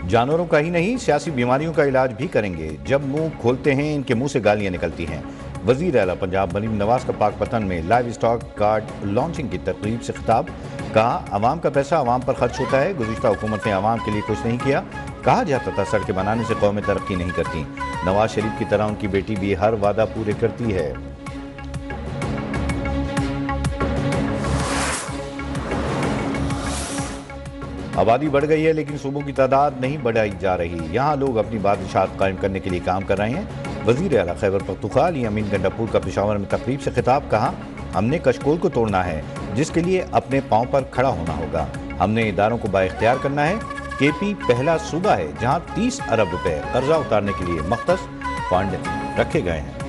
जानवरों का ही नहीं, सियासी बीमारियों का इलाज भी करेंगे। जब मुंह खोलते हैं इनके मुंह से गालियां निकलती हैं। वजीर आला पंजाब मरीम नवाज का पाकपतन में लाइव स्टॉक कार्ड लॉन्चिंग की तकरीब से खिताब। कहा, अवाम का पैसा अवाम पर खर्च होता है। गुज़िश्ता हुकूमत ने अवाम के लिए कुछ नहीं किया। कहा जाता था सड़कें बनाने से कौमें तरक्की नहीं करती। नवाज शरीफ की तरह उनकी बेटी भी हर वादा पूरे करती है। आबादी बढ़ गई है लेकिन सूबों की तादाद नहीं बढ़ाई जा रही। यहाँ लोग अपनी बादशाहत कायम करने के लिए काम कर रहे हैं। वजीर आला खैबर पख्तूनख्वा अमीन गंडापुर का पेशावर में तकरीब से खिताब। कहा, हमने कशकोल को तोड़ना है जिसके लिए अपने पांव पर खड़ा होना होगा। हमने इदारों को बाइख्तियार करना है। केपी पहला सूबा है जहां 30 अरब रुपए कर्जा उतारने के लिए मख्तस फंड रखे गए हैं।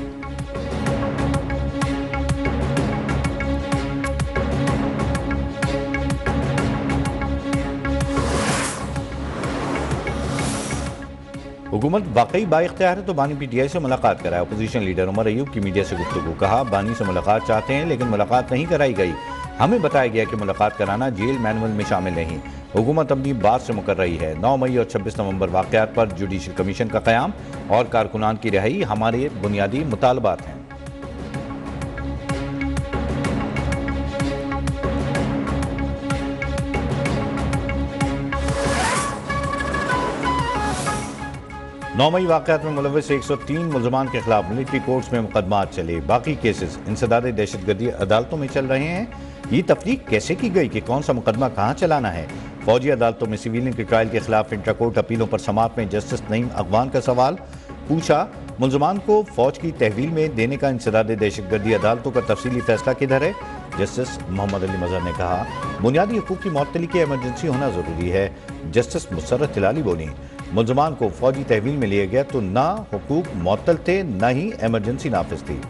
हुकूमत वाकई बाइख्तियार है तो बानी पीटीआई से मुलाकात कराए। अपोजिशन लीडर उमर अयूब की मीडिया से गुफ्तगू। कहा, बानी से मुलाकात चाहते हैं लेकिन मुलाकात नहीं कराई गई। हमें बताया गया कि मुलाकात कराना जेल मैनुअल में शामिल नहीं। हुकूमत अपनी बात से मुकर रही है। 9 मई और 26 नवंबर वाक़यात पर जुडिशल कमीशन का क़याम और कारकुनान की रिहाई हमारे बुनियादी मुतालबात हैं। नौ मई वाक़यात में मुलव्वस 103 मुलजमान के खिलाफ मिलिट्री कोर्ट्स में मुकदमात चले। बाकी केसेस इंसदाद दहशतगर्दी अदालतों में चल रहे हैं। ये तफ्रीक कैसे की गई कि कौन सा मुकदमा कहाँ चलाना है। फौजी अदालतों में सिविलियन के ट्रायल के खिलाफ इंट्राकोर्ट अपीलों पर समाअत में जस्टिस नईम अगवान का सवाल पूछा। मुलजमान को फौज की तहवील में देने का इंसदाद दहशतगर्दी अदालतों का तफसीली फैसला किधर है। जस्टिस मोहम्मद अली मजहर ने कहा, बुनियादी हुकूक की मुअत्तली की इमरजेंसी होना जरूरी है। जस्टिस मुसर्रत हिलाली बोली, मुलजमान को फौजी तहवील में लिया गया तो ना हुकूक मुअत्तल थे न ही इमरजेंसी नाफिज थी।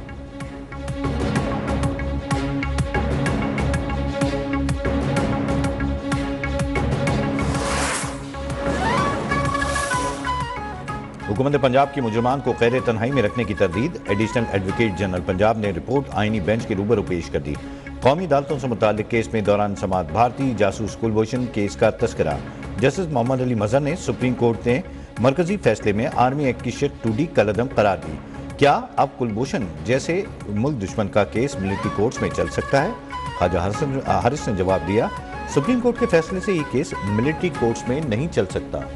हुकूमत पंजाब की मुजरमान को क़ैद तन्हाई में रखने की तरदीद। एडिशनल एडवोकेट जनरल पंजाब ने रिपोर्ट आईनी बेंच के रूबरू पेश कर दी। कौमी अदालतों से मुताल्लिक केस में दौरान समाअत भारतीय जासूस कुलभूषण केस का तस्करा। जस्टिस मोहम्मद अली मजहर ने सुप्रीम कोर्ट ने मरकजी फैसले में आर्मी एक्ट की शिक टूडी कलअदम करार दी। क्या अब कुलभूषण जैसे मुल्क दुश्मन का केस मिलिट्री कोर्ट्स में चल सकता है? ख्वाजा हारिस ने जवाब दिया, सुप्रीम कोर्ट के फैसले से ये केस मिलिट्री कोर्ट्स में नहीं चल सकता।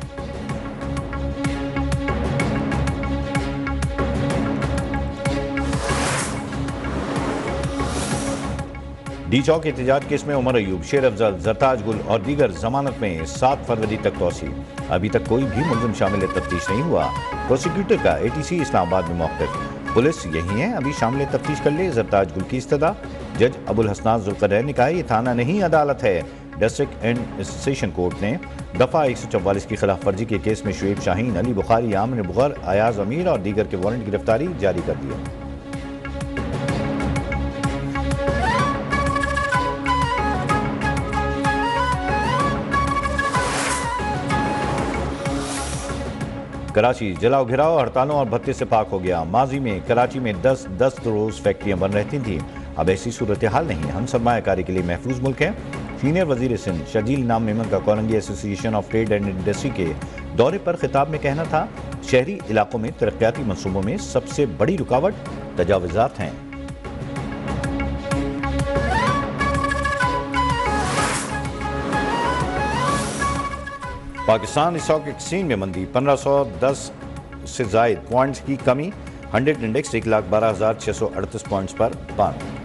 डी चौक एहतजाज केस में उमर अयूब, शेर अफजल, जरताज गुल और दीगर जमानत में 7 फरवरी तक तौसी। अभी तक कोई भी मुलजिम शामिल तफ्तीश नहीं हुआ। प्रोसिक्यूटर का एटीसी इस्लामाबाद में मौक़िफ़। पुलिस यही है, अभी शामिल तफ्तीश कर ले। जरताज गुल की इस्तदा। जज अबुल हसनान जुल्क़रनैन ने कहा, ये थाना नहीं अदालत है। डिस्ट्रिक्ट एंड सेशन कोर्ट ने दफ़ा 144 की खिलाफ वर्जी के केस में शुएब शाहीन, अली बुखारी, आमिर बुगर, अयाज अमीर और दीगर के वारंट की गिरफ्तारी जारी कर दिया। कराची जलाओ घिराव, हड़तालों और भत्ते से पाक हो गया। माजी में कराची में 10 रोज फैक्ट्रियां बन रहती थीं, अब ऐसी सूरत हाल नहीं। हम सरमायाकारी के लिए महफूज मुल्क है। सीनियर वजीर सिंध शजील इनाम मेमन का Korangi association of trade and industry के दौरे पर खिताब में कहना था, शहरी इलाकों में तरक्याती मनसूबों में सबसे बड़ी रुकावट तजावुज़ात हैं। पाकिस्तान स्टॉक एक्सचेंज में मंदी, 1510 से जायद पॉइंट्स की कमी। 100 इंडेक्स 1,12,638 पॉइंट्स पर बंद।